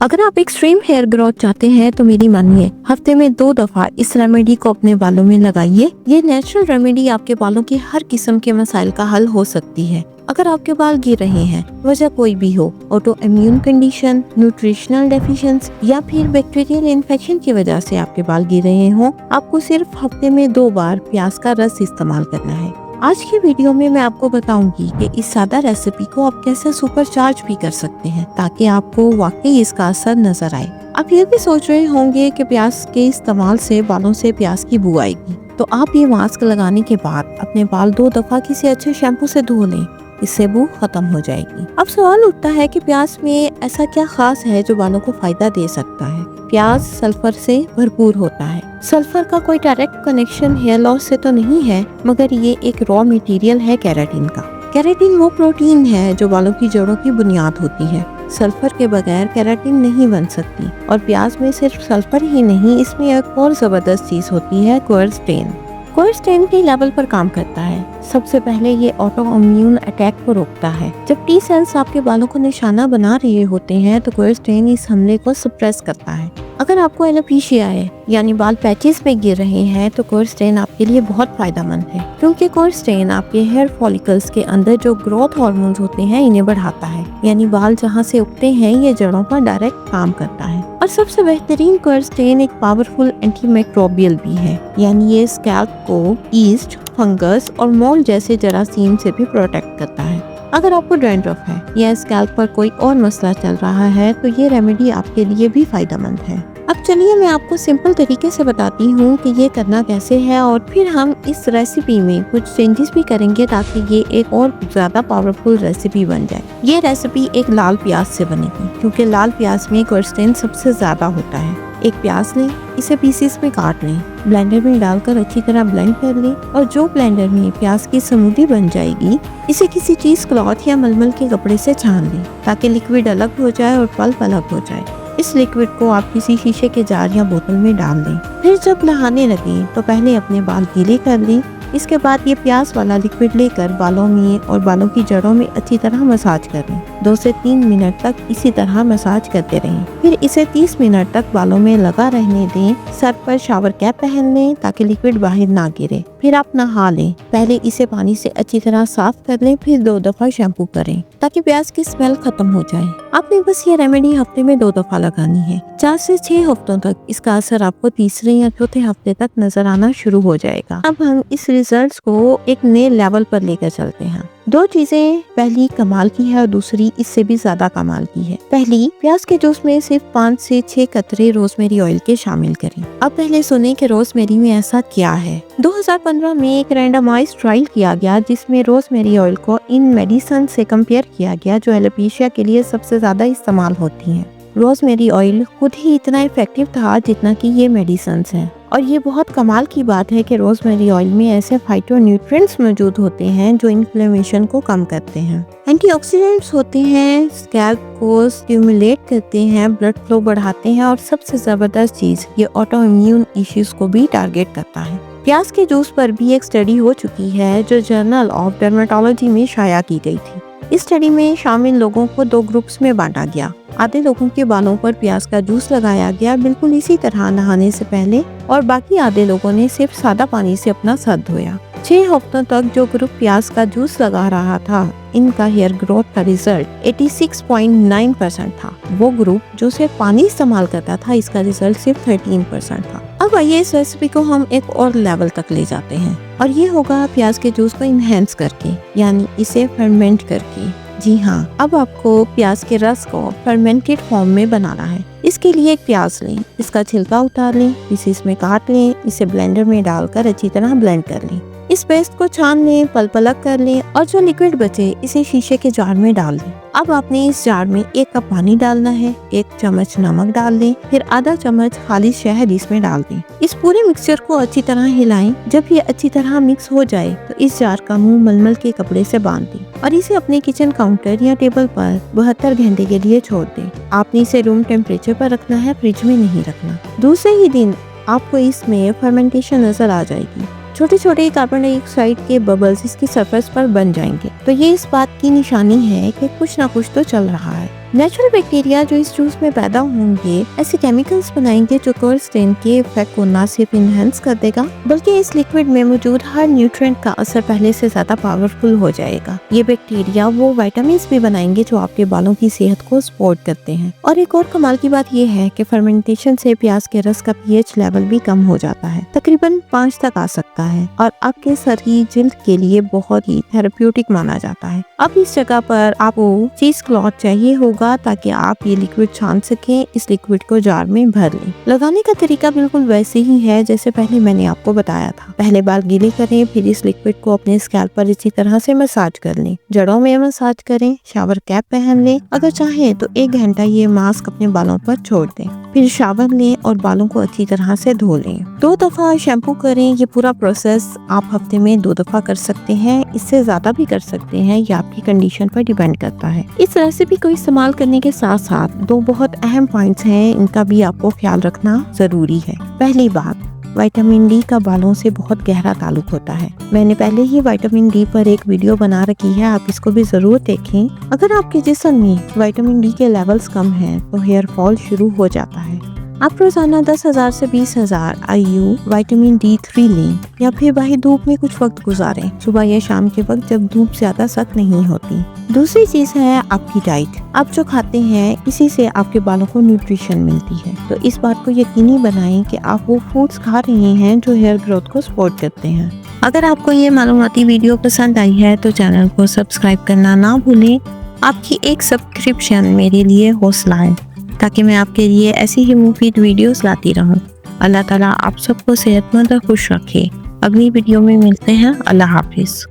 अगर आप extreme hair growth चाहते हैं तो मेरी मानिए, हफ्ते में 2 दफा इस रेमेडी को अपने बालों में लगाइए। ये नेचुरल रेमेडी आपके बालों के हर किस्म के मसाइल का हल हो सकती है। अगर आपके बाल गिर रहे हैं, वजह कोई भी हो, auto immune condition, nutritional deficiency या फिर बैक्टीरियल इन्फेक्शन की वजह से आपके बाल गिर रहे हों, आपको सिर्फ हफ्ते में 2 बार प्याज का रस इस्तेमाल करना है। आज की वीडियो में मैं आपको बताऊंगी कि इस सादा रेसिपी को आप कैसे सुपर चार्ज भी कर सकते हैं ताकि आपको वाकई इसका असर नजर आए। आप ये भी सोच रहे होंगे कि प्याज के इस्तेमाल से बालों से प्याज की बू आएगी, तो आप ये मास्क लगाने के बाद अपने बाल 2 दफा किसी अच्छे शैम्पू से धो लें, इससे बू खत्म हो जाएगी। अब सवाल उठता है कि प्याज में ऐसा क्या खास है जो बालों को फायदा दे सकता है। प्याज सल्फर से भरपूर होता है। सल्फर का कोई डायरेक्ट कनेक्शन हेयर लॉस से तो नहीं है, मगर ये एक रॉ मटेरियल है केराटिन का। केराटिन वो प्रोटीन है जो बालों की जड़ों की बुनियाद होती है। सल्फर के बगैर केराटिन नहीं बन सकती। और प्याज में सिर्फ सल्फर ही नहीं, इसमें एक और जबरदस्त चीज होती है, क्वरसेटीन। क्वरसेटीन के लेवल पर काम करता है। सबसे पहले ये ऑटो इम्यून अटैक को रोकता है। जब टी सेल्स आपके बालों को निशाना बना रहे होते हैं तो क्वरसेटीन इस हमले को सप्रेस करता है। अगर आपको एलोपेशिया है यानी बाल पैचेस में गिर रहे हैं तो क्वरसेटीन आपके लिए बहुत फायदेमंद है, क्योंकि क्वरसेटीन आपके हेयर फॉलिकल्स के अंदर जो ग्रोथ हार्मोन्स होते हैं इन्हें बढ़ाता है। यानी बाल जहां से उगते हैं ये जड़ों पर डायरेक्ट काम करता है। और सबसे बेहतरीन, क्वरसेटीन एक पावरफुल एंटीमाइक्रोबियल भी है, यानी ये स्कैल्प को ईस्ट, फंगस और मोल्ड जैसे जरासीम से भी प्रोटेक्ट करता है। अगर आपको डैंड्रफ है या स्कैल्प पर कोई और मसला चल रहा है तो ये रेमेडी आपके लिए भी फायदेमंद है। अब चलिए मैं आपको सिंपल तरीके से बताती हूँ कि ये करना कैसे है, और फिर हम इस रेसिपी में कुछ चेंजेस भी करेंगे ताकि ये एक और ज्यादा पावरफुल रेसिपी बन जाए। ये रेसिपी एक लाल प्याज से बनेगी, क्योंकि लाल प्याज में क्वरसेटीन सबसे ज्यादा होता है। एक प्याज लें, इसे पीसेस में काट लें, ब्लेंडर में डालकर अच्छी तरह ब्लेंड कर लें, और जो ब्लेंडर में प्याज की स्मूदी बन जाएगी, इसे किसी चीज क्लॉथ या मलमल के कपड़े से छान लें ताकि लिक्विड अलग हो जाए और पल्प अलग हो जाए। इस लिक्विड को आप किसी शीशे के जार या बोतल में डाल दें। फिर जब नहाने लगे तो पहले अपने बाल गीले कर लें। इसके बाद ये प्याज वाला लिक्विड लेकर बालों में और बालों की जड़ों में अच्छी तरह मसाज कर लें। 2 से 3 मिनट तक इसी तरह मसाज करते रहें। फिर इसे 30 मिनट तक बालों में लगा रहने दें। सर पर शावर कैप पहन लें ताकि लिक्विड बाहर ना गिरे। फिर आप नहा लें। पहले इसे पानी से अच्छी तरह साफ कर लें, फिर 2 दफा शैम्पू करें ताकि प्याज की स्मेल खत्म हो जाए। आपने बस ये रेमेडी हफ्ते में 2 दफा लगानी है। 4 से 6 हफ्तों तक इसका असर आपको तीसरे या चौथे हफ्ते तक नजर आना शुरू हो जाएगा। अब हम इस रिजल्ट्स को एक नए लेवल पर लेकर चलते हैं। 2 चीजें, पहली कमाल की है और दूसरी इससे भी ज्यादा कमाल की है। पहली, प्याज के जूस में सिर्फ 5 से 6 कतरे रोजमेरी ऑयल के शामिल करें। अब पहले सुने कि रोजमेरी में ऐसा क्या है। 2015 में एक रैंडमाइज्ड ट्रायल किया गया जिसमें रोजमेरी ऑयल को इन मेडिसिन से कंपेयर किया गया जो एलोपेशिया के लिए सबसे ज्यादा इस्तेमाल होती हैं। रोजमेरी ऑयल खुद ही इतना इफेक्टिव था जितना कि ये मेडिसिन्स हैं। और ये बहुत कमाल की बात है कि रोजमेरी ऑयल में ऐसे फाइटोन्यूट्रिएंट्स मौजूद होते हैं जो इन्फ्लेमेशन को कम करते हैं, एंटीऑक्सीडेंट्स होते हैं, स्कैल्प को स्टिमुलेट करते हैं, ब्लड फ्लो बढ़ाते हैं, और सबसे जबरदस्त चीज, ये ऑटो इम्यून इश्यूज को भी टारगेट करता है। प्याज के जूस पर भी एक स्टडी हो चुकी है जो जर्नल ऑफ डर्मेटोलॉजी में शाया की गई थी। इस स्टडी में शामिल लोगों को 2 ग्रुप्स में बांटा गया। आधे लोगों के बालों पर प्याज का जूस लगाया गया बिल्कुल इसी तरह नहाने से पहले, और बाकी आधे लोगों ने सिर्फ सादा पानी से अपना सर धोया। 6 हफ्तों तक जो ग्रुप प्याज का जूस लगा रहा था, इनका हेयर ग्रोथ का रिजल्ट 86.9% था। वो ग्रुप जो सिर्फ पानी इस्तेमाल करता था, इसका रिजल्ट सिर्फ 13% था। अब आइए इस रेसिपी को हम एक और लेवल तक ले जाते हैं, और ये होगा प्याज के जूस को इनहेंस करके, यानी इसे फर्मेंट करके। जी हाँ, अब आपको प्याज के रस को फर्मेंटेड फॉर्म में बनाना है। इसके लिए एक प्याज लें, इसका छिलका उतार लें, पीसेस में काट लें, इसे ब्लेंडर में डालकर अच्छी तरह ब्लेंड कर लें। इस पेस्ट को छान लें, पल्प अलग कर लें, और जो लिक्विड बचे इसे शीशे के जार में डाल दें। अब आपने इस जार में 1 कप पानी डालना है, 1 चम्मच नमक डाल दें, फिर आधा चम्मच खालिश शहद इसमें डाल दें। इस पूरे मिक्सचर को अच्छी तरह हिलाएं। जब ये अच्छी तरह मिक्स हो जाए तो इस जार का मुंह मलमल के कपड़े से बांध दें और इसे अपने किचन काउंटर या टेबल पर 72 घंटे के लिए छोड़ दें। आपने इसे रूम टेम्परेचर पर रखना है, फ्रिज में नहीं रखना। दूसरे ही दिन आपको इसमें फर्मेंटेशन नजर आ जाएगी। छोटे छोटे कार्बन डाइऑक्साइड के बबल्स इसकी सरफेस पर बन जाएंगे, तो ये इस बात की निशानी है कि कुछ ना कुछ तो चल रहा है। नेचुरल बैक्टीरिया जो इस जूस में पैदा होंगे ऐसे केमिकल्स बनाएंगे जो कोल्ड स्टेन के इफेक्ट को न सिर्फ इनहेंस कर देगा बल्कि इस लिक्विड में मौजूद हर न्यूट्रिएंट का असर पहले से ज्यादा पावरफुल हो जाएगा। ये बैक्टीरिया वो विटामिन भी बनाएंगे जो आपके बालों की सेहत को सपोर्ट करते हैं। और एक और कमाल की बात यह है कि फर्मेंटेशन से प्याज के रस का पीएच लेवल भी कम हो जाता है, तकरीबन 5 तक आ सकता है और आपके सर की जिल्द के लिए बहुत ही थेरेप्यूटिक माना जाता है। अब इस जगह पर आपको चीज क्लॉथ चाहिए होगा ताकि आप ये लिक्विड छान सकें। इस लिक्विड को जार में भर लें। लगाने का तरीका बिल्कुल वैसे ही है जैसे पहले मैंने आपको बताया था। पहले बाल गीले करें, फिर इस लिक्विड को अपने स्कैल्प पर इसी तरह से मसाज कर लें। जड़ों में मसाज करें, शावर कैप पहन लें। अगर चाहे तो 1 घंटा ये मास्क अपने बालों पर छोड़ दें, फिर शावर लें और बालों को अच्छी तरह से धो लें। 2 दफा शैम्पू करें। ये पूरा प्रोसेस आप हफ्ते में 2 दफा कर सकते हैं, इससे ज्यादा भी कर सकते हैं, ये आपकी कंडीशन पर डिपेंड करता है। इस रेसिपी को इस्तेमाल करने के साथ साथ 2 बहुत अहम पॉइंट्स हैं, इनका भी आपको ख्याल रखना जरूरी है। पहली बात, विटामिन डी का बालों से बहुत गहरा ताल्लुक होता है। मैंने पहले ही विटामिन डी पर एक वीडियो बना रखी है, आप इसको भी जरूर देखें। अगर आपके जिस्म में विटामिन डी के लेवल्स कम हैं तो हेयर फॉल शुरू हो जाता है। आप रोजाना 10,000 से 20,000 IU विटामिन D3 लें या फिर बाहर धूप में कुछ वक्त गुजारें, सुबह या शाम के वक्त जब धूप ज्यादा सख्त नहीं होती। दूसरी चीज है आपकी डाइट। आप जो खाते हैं इसी से आपके बालों को न्यूट्रिशन मिलती है, तो इस बात को यकीनी बनाएं कि आप वो फूड्स खा रहे हैं जो हेयर ग्रोथ को सपोर्ट करते हैं। अगर आपको ये मालूमाती वीडियो पसंद आई है तो चैनल को सब्सक्राइब करना ना भूलें। आपकी एक सब्सक्रिप्शन मेरे लिए हौसला है ताकि मैं आपके लिए ऐसी ही मुफीद वीडियोस लाती रहूं। अल्लाह ताला आप सबको सेहतमंद और खुश रखे। अगली वीडियो में मिलते हैं। अल्लाह हाफिज।